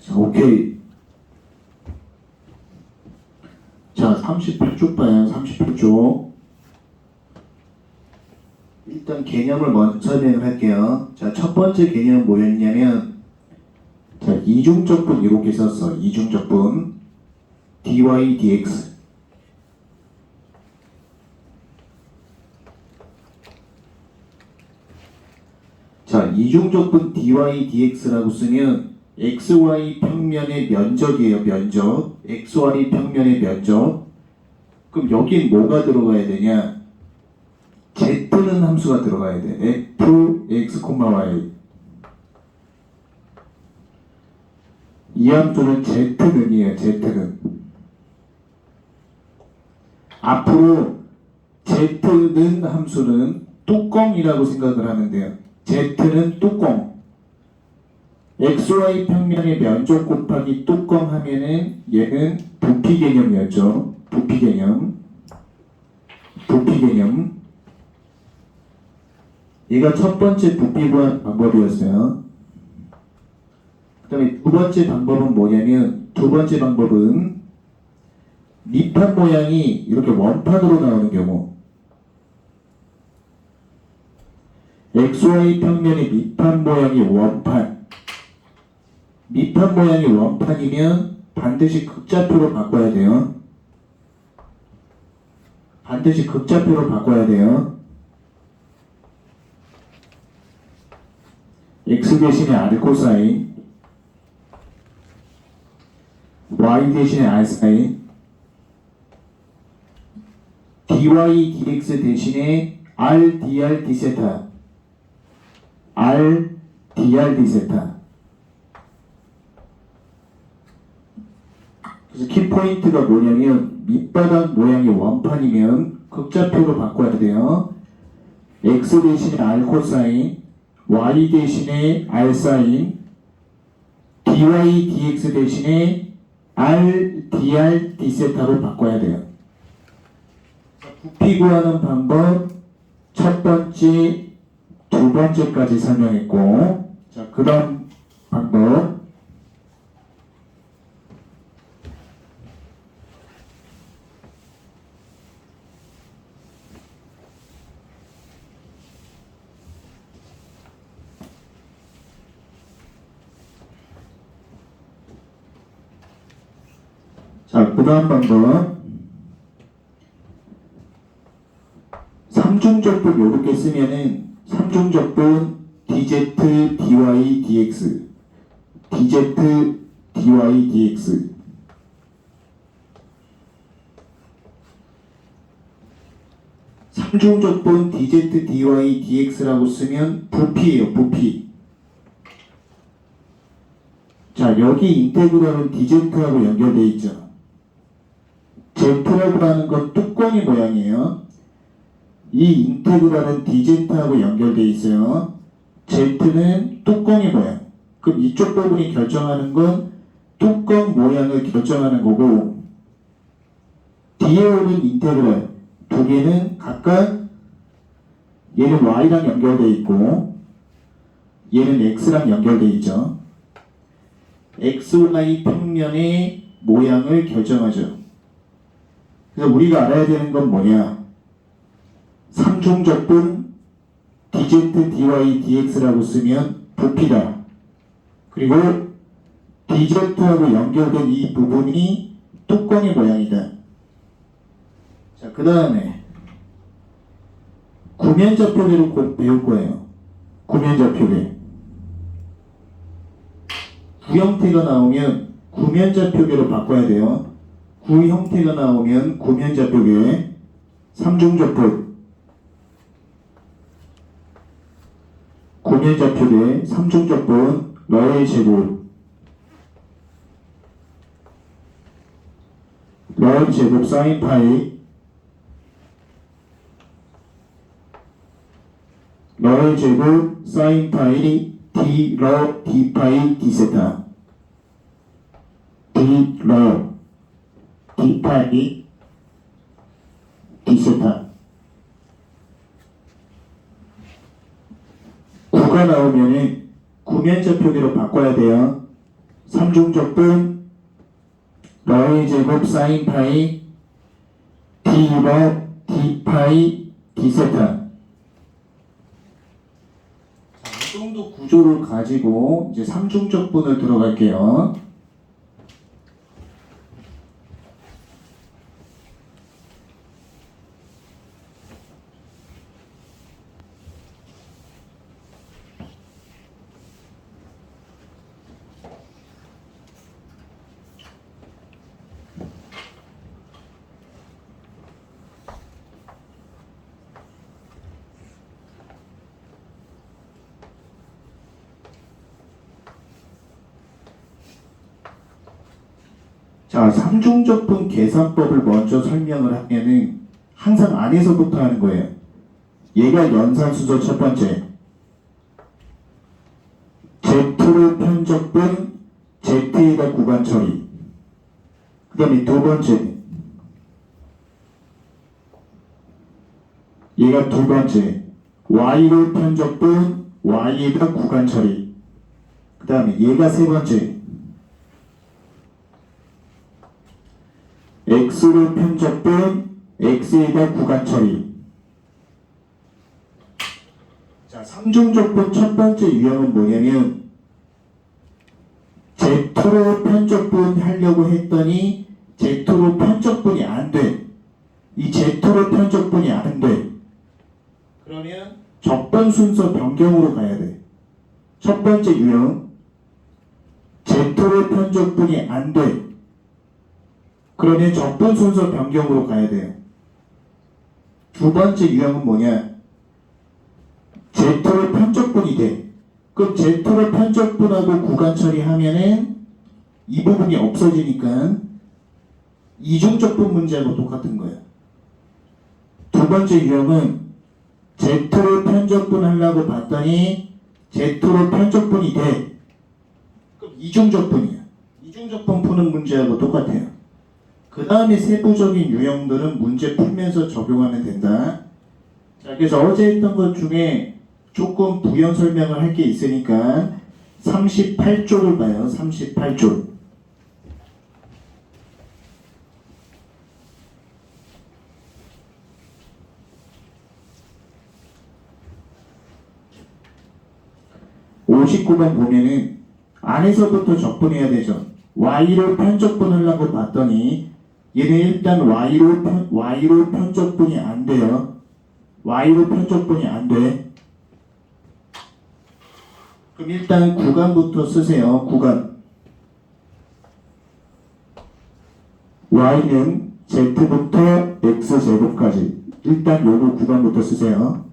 자, 오케이. 자, 38쪽 봐요. 38쪽. 일단 개념을 먼저 설명을 할게요. 자, 첫 번째 개념은 뭐였냐면, 자, 이중적분 이렇게 썼어. 이중적분. dy, dx. 자, 이중적분 dy, dx라고 쓰면 xy 평면의 면적이에요. 면적. xy 평면의 면적. 그럼 여긴 뭐가 들어가야 되냐? z는 함수가 들어가야 돼. f, x, y. 이 함수는 z는이에요. z는. 앞으로 z는 함수는 뚜껑이라고 생각을 하면 돼요. z는 뚜껑. xy 평면의 면적 곱하기 뚜껑 하면은 얘는 부피 개념이었죠. 부피 개념. 부피 개념. 얘가 첫 번째 부피 구한 방법이었어요. 그 다음에 두 번째 방법은 뭐냐면, 두 번째 방법은 밑판 모양이 이렇게 원판으로 나오는 경우. XY 평면의 밑판 모양이 원판. 밑판 모양이 원판이면 반드시 극좌표로 바꿔야 돼요. 반드시 극좌표로 바꿔야 돼요. X 대신에 R 코사인, Y 대신에 R 사인, dy, dx 대신에 R, dr, d세타, R, dr, d세타. 그래서 키포인트가 뭐냐면, 밑바닥 모양이 원판이면 극좌표로 바꿔야 돼요. X 대신에 R 코사인, y 대신에 r 사인, dy, dx 대신에 r, dr, d세타로 바꿔야 돼요. 부피 구하는 방법 첫 번째, 두 번째까지 설명했고, 자, 그 다음 방법. 자, 그 다음 방법. 삼중적분 요렇게 쓰면은, 삼중적분 dz, dy, dx, dz, dy, dx. 삼중적분 dz, dy, dx라고 쓰면 부피예요. 부피. 자, 여기 인테그랄은 dz하고 연결되어 있죠. z라고 하는 건 뚜껑이 모양이에요. 이 인테그랄은 dz하고 연결되어 있어요. z는 뚜껑이 모양. 그럼 이쪽 부분이 결정하는 건 뚜껑 모양을 결정하는 거고, 뒤에 오는 인테그랄 두 개는 각각 얘는 y랑 연결되어 있고 얘는 x랑 연결되어 있죠. xy 평면의 모양을 결정하죠. 그래서 우리가 알아야 되는 건 뭐냐? 삼중적분 dz, dy, dx라고 쓰면 부피다. 그리고 dz하고 연결된 이 부분이 뚜껑의 모양이다. 자, 그 다음에 구면좌표계를 곧 배울 거예요. 구면좌표계. 구 형태가 나오면 구면좌표계로 바꿔야 돼요. 구 형태가 나오면 구면좌표계. 삼중적분. 구면좌표계, 삼중적분, 러의 제곱. 러의 제곱 사인 파이. 러의 제곱 사인 파이 d 러 d 파이 d 세타. d 러 d 파이 d 세타. 9가 나오면은 구면좌표계로 바꿔야 돼요. 삼중적분 러의 제곱 사인 파이 D럽 D 파이 D 세타. 이 정도 구조를 가지고 이제 삼중적분을 들어갈게요. 자, 삼중적분 계산법을 먼저 설명을 하면은 항상 안에서부터 하는 거예요. 얘가 연산순서 첫 번째. Z로 편적분 Z에다 구간 처리. 그 다음에 두 번째. 얘가 두 번째. Y로 편적분 Y에다 구간 처리. 그 다음에 얘가 세 번째. X로 편적분 X에다 구간 처리. 자, 삼중적분 첫 번째 유형은 뭐냐면 Z로 편적분 하려고 했더니 Z로 편적분이 안 돼. 이 Z로 편적분이 안 돼. 그러면 적분 순서 변경으로 가야 돼. 첫 번째 유형 Z로 편적분이 안 돼. 그러면 적분 순서 변경으로 가야 돼요. 두 번째 유형은 뭐냐? Z로 편적분이 돼. 그럼 Z로 편적분하고 구간 처리하면은 이 부분이 없어지니까 이중적분 문제하고 똑같은 거야. 두 번째 유형은 Z로 편적분 하려고 봤더니 Z로 편적분이 돼. 그럼 이중적분이야. 이중적분 푸는 문제하고 똑같아요. 그 다음에 세부적인 유형들은 문제 풀면서 적용하면 된다. 자, 그래서 어제 했던 것 중에 조금 부연 설명을 할 게 있으니까 38쪽을 봐요. 38쪽. (59번) 보면은 안에서부터 적분해야 되죠. Y로 편적분하려고 봤더니 얘는 일단 Y로 편적분이 안 돼요. Y로 편적분이 안 돼. 그럼 일단 구간부터 쓰세요. 구간. Y는 Z부터 X제곱까지. 일단 요거 구간부터 쓰세요.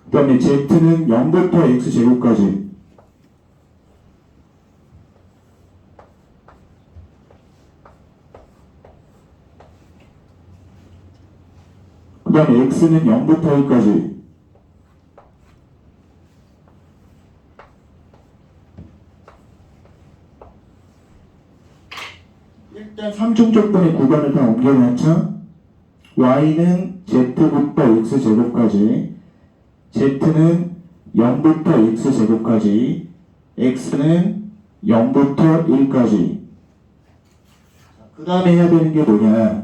그 다음에 Z는 0부터 X제곱까지. 그 다음에 X는 0부터 1까지. 일단 삼중적분의 구간을 다 옮겨놨죠? Y는 Z부터 X제곱까지. Z는 0부터 X제곱까지. X는 0부터 1까지. 그 다음에 해야 되는 게 뭐냐?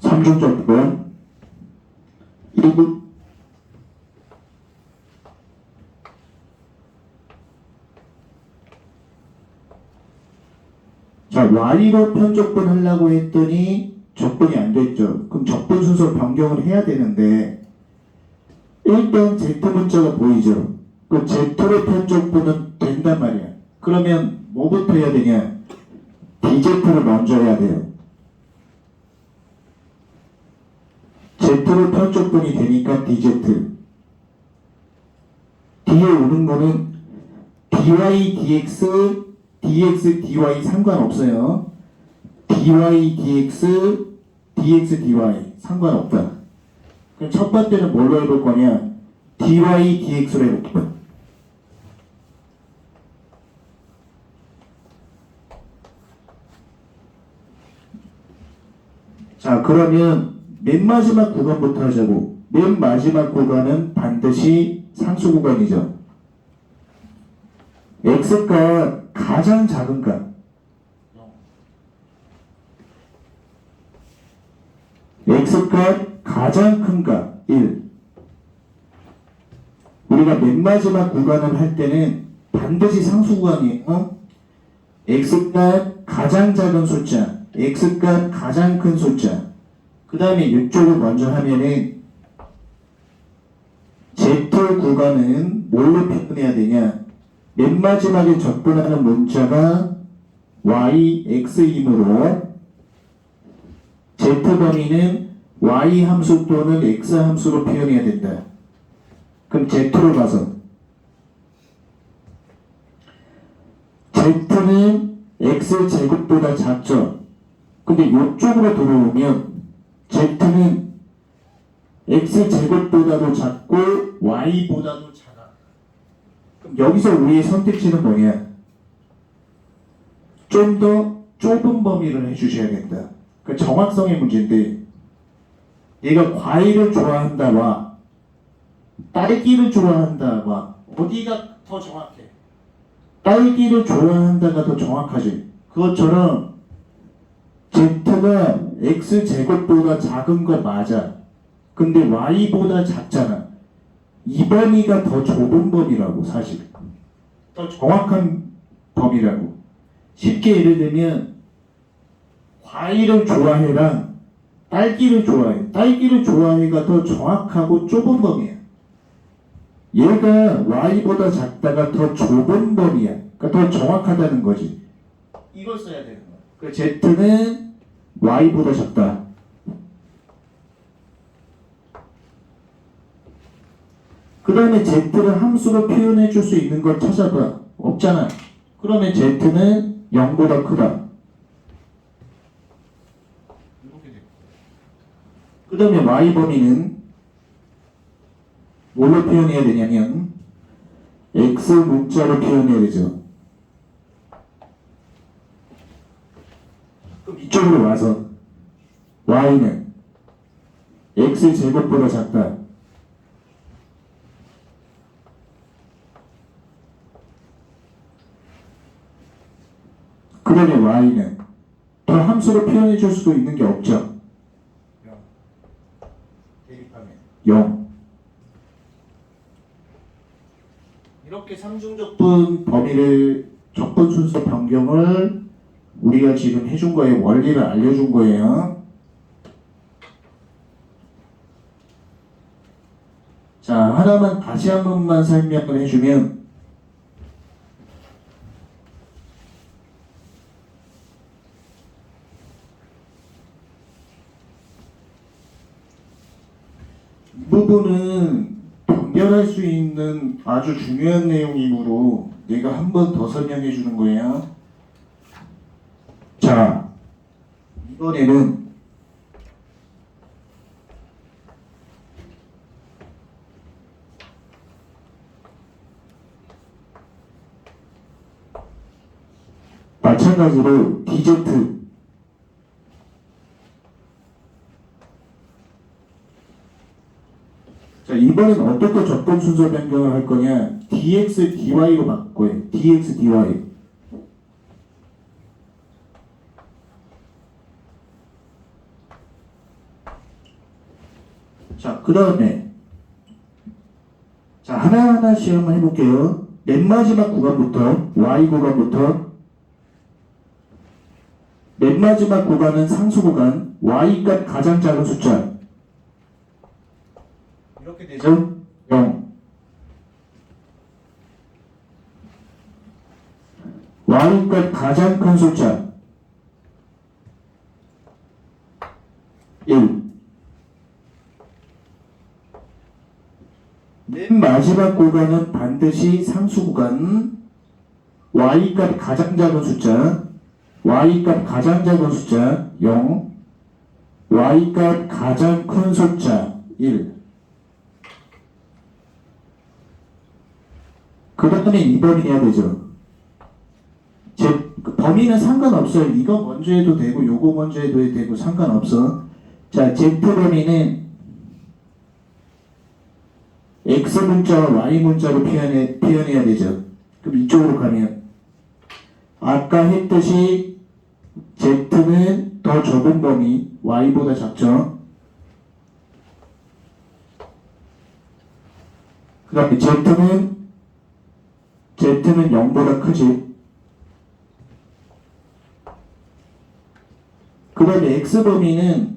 삼중적분. 자, Y로 편적분 하려고 했더니 적분이 안 됐죠. 그럼 적분 순서 변경을 해야 되는데 일단 Z 문자가 보이죠. 그 Z로 편적분은 된단 말이야. 그러면 뭐부터 해야 되냐? DZ를 먼저 해야 돼요. Z로 편적분이 되니까 DZ. 뒤에 오는 거는 dy, dx, dx, dy 상관없어요. dy, dx, dx, dy 상관없다. 그럼 첫 번째는 뭘로 해볼 거냐? dy, dx로 해볼 거야. 자, 그러면 맨 마지막 구간부터 하자고. 맨 마지막 구간은 반드시 상수 구간이죠. x값 가장 작은 값. x값 가장 큰 값 1. 우리가 맨 마지막 구간을 할 때는 반드시 상수 구간이에요. x값 가장 작은 숫자, x값 가장 큰 숫자. 그 다음에 이쪽을 먼저 하면은 z 구간은 뭘로 표현해야 되냐? 맨 마지막에 접근하는 문자가 y, x이므로 z 범위는 y 함수 또는 x 함수로 표현해야 된다. 그럼 z로 가서 z는 x제곱보다 작죠. 근데 이쪽으로 돌아오면 z는 x제곱보다도 작고 y보다도 작아. 그럼 여기서 우리의 선택지는 뭐냐? 좀 더 좁은 범위를 해주셔야 된다. 그 정확성의 문제인데 얘가 과일을 좋아한다와 딸기를 좋아한다와 어디가 더 정확해? 딸기를 좋아한다가 더 정확하지. 그것처럼 z가 x제곱보다 작은 거 맞아. 근데 y보다 작잖아. 이 범위가 더 좁은 범위라고. 사실 더 정확한 범위라고. 쉽게 예를 들면 과일을 좋아해랑 딸기를 좋아해. 딸기를 좋아해가 더 정확하고 좁은 범위야. 얘가 y보다 작다가 더 좁은 범위야. 그러니까 더 정확하다는 거지. 이걸 써야 되는 거야. 그 z는 y보다 작다. 그 다음에 z를 함수로 표현해 줄 수 있는 걸 찾아봐. 없잖아. 그러면 z는 0보다 크다. 그 다음에 y 범위는 뭘로 표현해야 되냐면 x 문자로 표현해야 되죠. 그럼 이쪽으로 와서 y는 x 제곱보다 작다. 그 다음에 y는 더 함수로 표현해 줄 수도 있는 게 없죠. 0. 이렇게 삼중적분 범위를 적분 순서 변경을 우리가 지금 해준 거예요. 원리를 알려준 거예요. 자, 하나만 다시 한 번만 설명을 해주면 이 부분은 변별할 수 있는 아주 중요한 내용이므로 내가 한 번 더 설명해 주는 거예요. 자, 이번에는 마찬가지로 dz 자, 이번엔 어떻게 접근 순서 변경을 할 거냐? dx dy로 바꿀 거예요. dx dy. 자, 그 다음에 자, 하나하나 시험을 해볼게요. 맨 마지막 구간부터 y 구간부터 맨 마지막 구간은 상수 구간 y값 가장 작은 숫자 이렇게 되죠? 0. y값 가장 큰 숫자 1. 맨 마지막 구간은 반드시 상수 구간 y값 가장 작은 숫자 y값 가장 작은 숫자 0. y값 가장 큰 숫자 1. 그 다음에 2번이 해야 되죠. 범위는 상관없어요. 이거 먼저 해도 되고 요거 먼저 해도 되고 상관없어. 자, Z 범위는 X 문자와 Y 문자로 표현해야 되죠. 그럼 이쪽으로 가면 아까 했듯이 Z는 더 좁은 범위, Y보다 작죠. 그 다음에 Z는 0보다 크지. 그 다음에 X범위는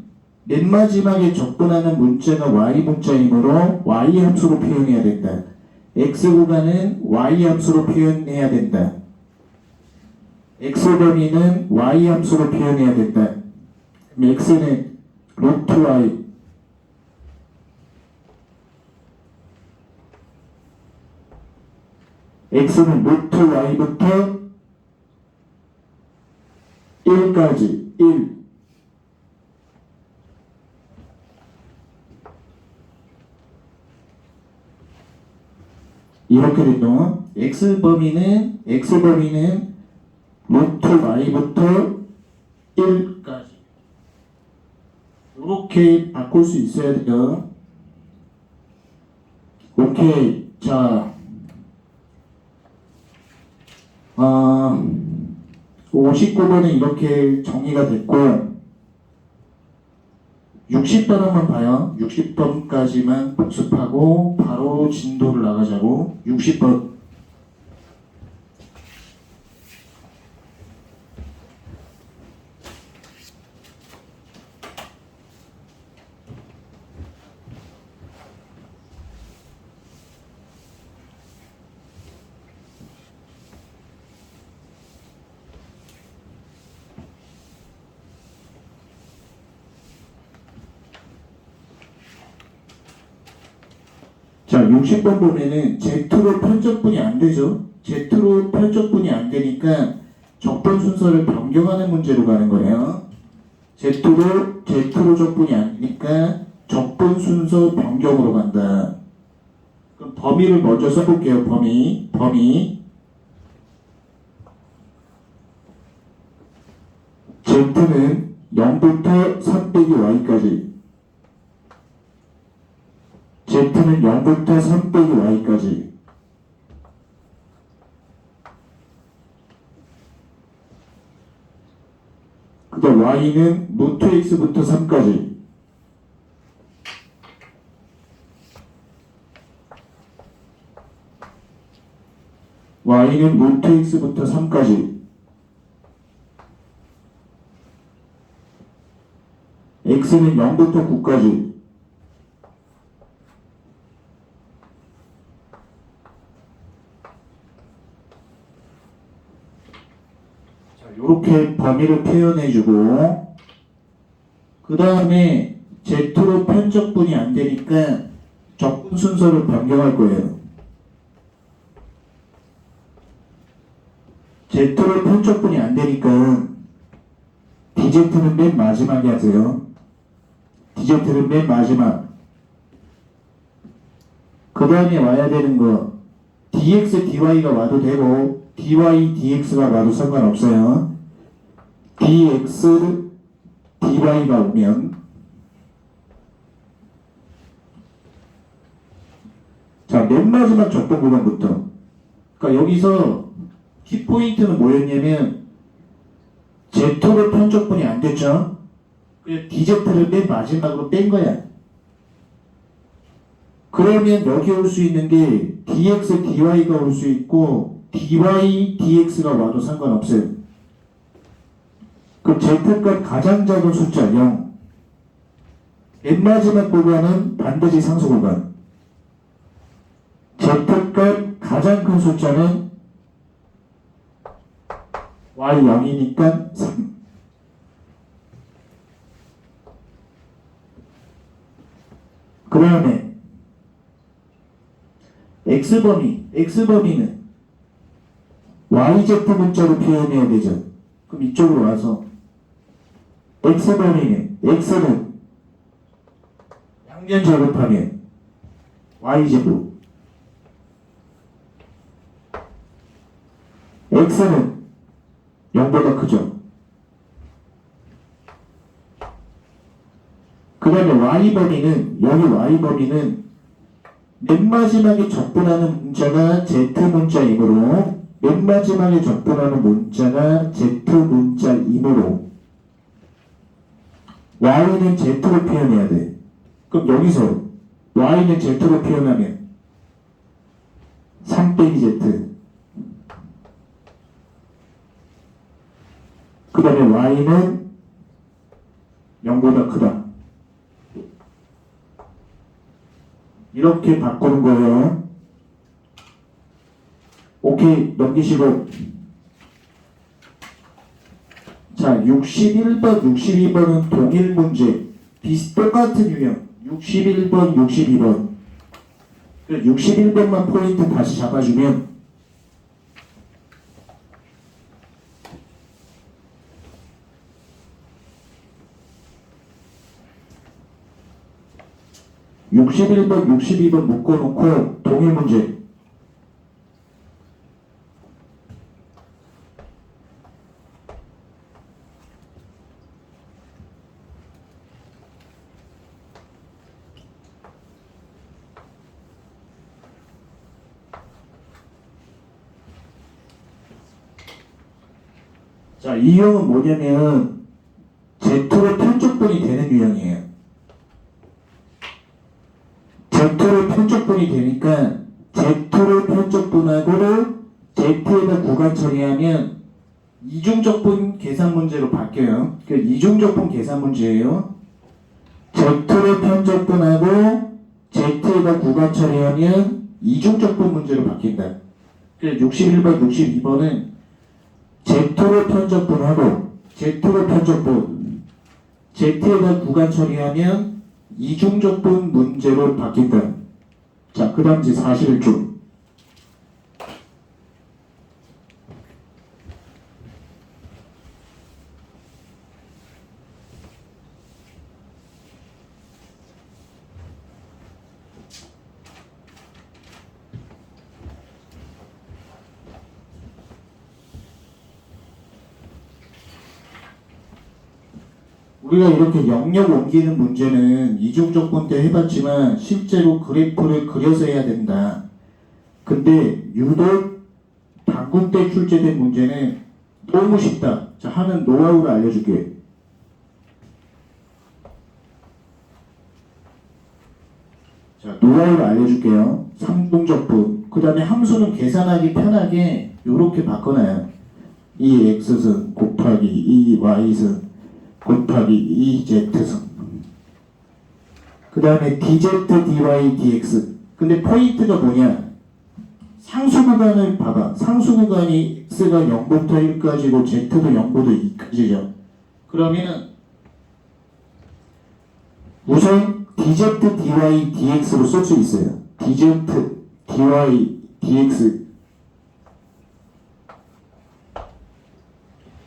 맨 마지막에 접근하는 문자가 Y 문자이므로 Y 함수로 표현해야 된다. X 구간은 Y 함수로 표현해야 된다. X범위는 Y 함수로 표현해야 된다. 그럼 X는 루트 Y X는 루트 Y부터 1까지 1 이렇게 된동 X범위는 루트 Y부터 1까지 이렇게 바꿀 수 있어야 돼요. 오케이. 자 59번은 이렇게 정리가 됐고 60번 한번 봐요. 60번까지만 복습하고 바로 진도를 나가자고. 60번 자, 60번 보면은 Z로 편적분이 안 되죠. Z로 편적분이 안 되니까 적분 순서를 변경하는 문제로 가는 거예요. Z로 적분이 안 되니까 적분 순서 변경으로 간다. 그럼 범위를 먼저 써볼게요. 범위 Z는 0부터 3 빼기 Y까지 Z는 0부터 3 빼기 Y까지 그 다음 Y는 루트 X부터 3까지 Y는 루트 X부터 3까지 X는 0부터 9까지 이렇게 범위를 표현해주고 그 다음에 Z로 편적분이 안 되니까 적분 순서를 변경할 거예요. Z로 편적분이 안 되니까 DZ는 맨 마지막에 하세요. DZ는 맨 마지막. 그 다음에 와야 되는 거 DX, DY가 와도 되고 dy, dx가 와도 상관없어요. dx, dy가 오면 자, 맨 마지막 적분 구간부터 그러니까 여기서 키포인트는 뭐였냐면 Z로 편적분이 안 됐죠? 그래서 DZ를 맨 마지막으로 뺀 거야. 그러면 여기 올 수 있는 게 dx, dy가 올 수 있고 dy, dx가 와도 상관없어요. 그 Z값 가장 작은 숫자 0. 맨 마지막 구간은 반드시 상수 구간. Z값 가장 큰 숫자는 y0이니까 3. 그 다음에 X범위는 YZ 문자로 표현해야 되죠. 그럼 이쪽으로 와서 X범위는 X는 양변 작업하면 YZ X는 0보다 크죠. 그 다음에 y 범위는 여기 y 범위는 맨 마지막에 적분하는 문자가 z 문자이므로 맨 마지막에 적분하는 문자가 z 문자이므로 y는 z로 표현해야 돼. 그럼 여기서 y는 z로 표현하면 3 빼기 z 그 다음에 y는 0보다 크다. 이렇게 바꾸는 거예요. 오케이, 넘기시고. 자, 61번, 62번은 동일 문제. 똑같은 유형. 61번, 62번. 61번만 포인트 다시 잡아주면 61번, 62번 묶어놓고 동일 문제. 자, 이 유형은 뭐냐면 Z로 편적분이 되는 유형이에요. Z로 편적분이 되니까 Z로 편적분하고 Z에다 구간 처리하면 이중적분 계산 문제로 바뀌어요. 그러니까 이중적분 계산 문제예요. Z로 편적분하고 Z에다 구간 처리하면 이중적분 문제로 바뀐다. 그래서 61번, 62번은 Z로 편적분하고 Z로 편적분 Z에다 구간 처리하면 이중적분 문제로 바뀐다. 자, 그 다음 이제 41쪽. 우리가 이렇게 영역 옮기는 문제는 이중적분 때 해봤지만 실제로 그래프를 그려서 해야 된다. 근데 유독 단군 때 출제된 문제는 너무 쉽다. 자, 하는 노하우를 알려줄게. 자, 노하우를 알려줄게요. 상동적분. 그 다음에 함수는 계산하기 편하게 이렇게 바꿔놔요. 이 x승 곱하기 이 y승 곱하기 2z승. 그 다음에 dz, dy, dx. 근데 포인트가 뭐냐? 상수 구간을 봐봐. 상수 구간이 x가 0부터 1까지고 z도 0부터 2까지죠. 그러면 우선 dz, dy, dx로 쓸 수 있어요. dz, dy, dx.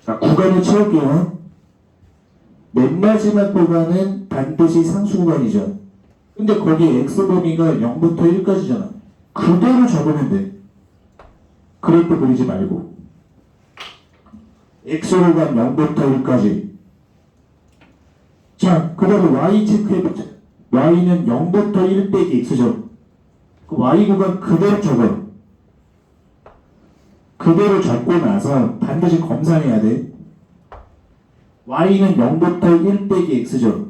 자, 구간을 채울게요. 맨 마지막 구간은 반드시 상수 구간이죠. 근데 거기에 x 범위가 0부터 1까지잖아. 그대로 적으면 돼. 그래프 그리지 말고. x 구간 0부터 1까지. 자, 그 다음에 y 체크해보자. y는 0부터 1 빼기 x죠. 그 y 구간 그대로 적어. 그대로 적고 나서 반드시 검산해야 돼. y는 0부터 1 빼기 x죠.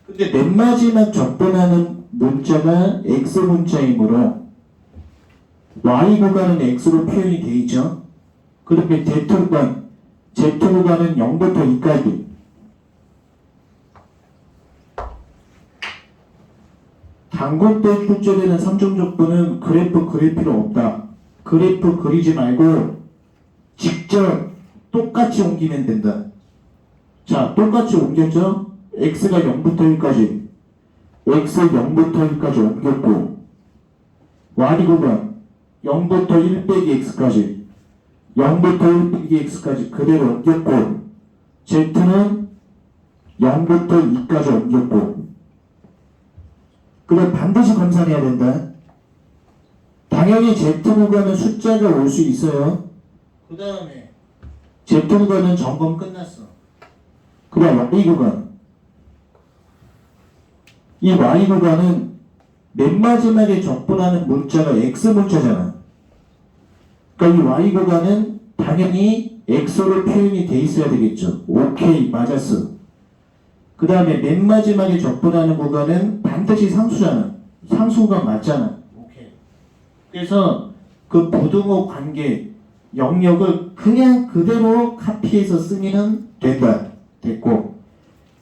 근데 맨 마지막 적분하는 문자가 x 문자이므로 y 구간은 x로 표현이 돼 있죠. 그다음에 z 구간은 0부터 2까지. 단군 때 출제되는 3종 적분은 그래프 그릴 필요 없다. 그래프 그리지 말고 직접 똑같이 옮기면 된다. 자, 똑같이 옮겼죠? x가 0부터 1까지. x 0부터 1까지 옮겼고 y 구간 0부터 1 빼기 x까지 0부터 1 빼기 x까지 그대로 옮겼고 z는 0부터 2까지 옮겼고 그럼 반드시 검산해야 된다. 당연히 z 구간은 숫자가 올 수 있어요. 그 다음에 Z 구간은 점검 끝났어. 그 다음 Y 구간. 이 y 구간은 맨 마지막에 적분하는 문자가 x 문자잖아. 그러니까 이 y 구간은 당연히 x로 표현이 돼 있어야 되겠죠. 오케이, 맞았어. 그 다음에 맨 마지막에 적분하는 구간은 반드시 상수잖아. 상수 구간 맞잖아. 오케이. 그래서 그 부등호 관계 영역을 그냥 그대로 카피해서 쓰면 된다. 됐고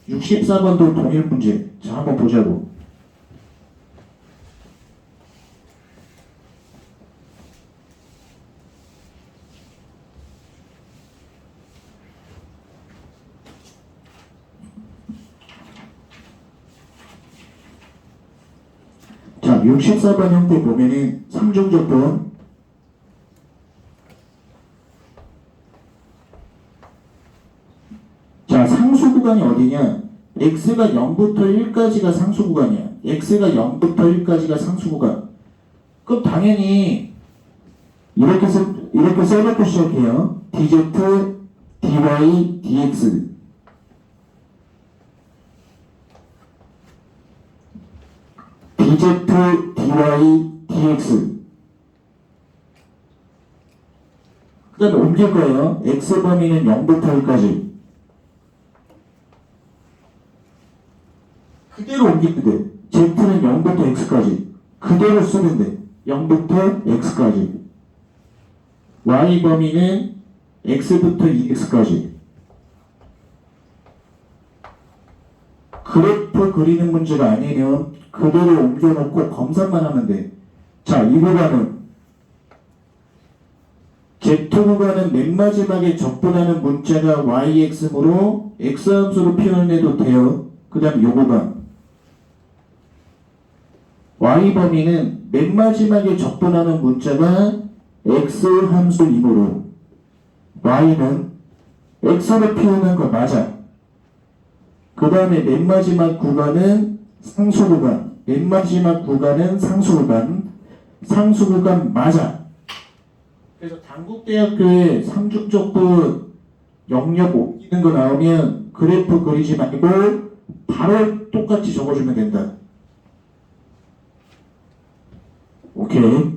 64번도 동일 문제. 자, 한번 보자고. 자, 64번 형태 보면은 삼중적분. 자, 상수 구간이 어디냐? x가 0부터 1까지가 상수 구간이야. x가 0부터 1까지가 상수 구간. 그럼 당연히 이렇게 써놓고 시작해요. dz, dy, dx. dz, dy, dx. 그 다음에 옮길 거예요. x 범위는 0부터 1까지. 그대로 옮기면 돼. z는 0부터 x까지. 그대로 쓰면 돼. 0부터 x까지. y 범위는 x부터 2x까지. 그래프 그리는 문제가 아니면 그대로 옮겨놓고 검사만 하면 돼. 자, 이 구간은 z 구간은 맨 마지막에 적분하는 문자가 yx므로 x함수로 표현해도 돼요. 그 다음 요 구간 y 범위는 맨 마지막에 적분하는 문자가 x함수이므로 y는 x로 표현한 거 맞아. 그 다음에 맨 마지막 구간은 상수 구간. 맨 마지막 구간은 상수 구간. 상수 구간 맞아. 그래서 당국대학교에 삼중적분 영역 옮기는 거 나오면 그래프 그리지 말고 바로 똑같이 적어주면 된다. 오케이.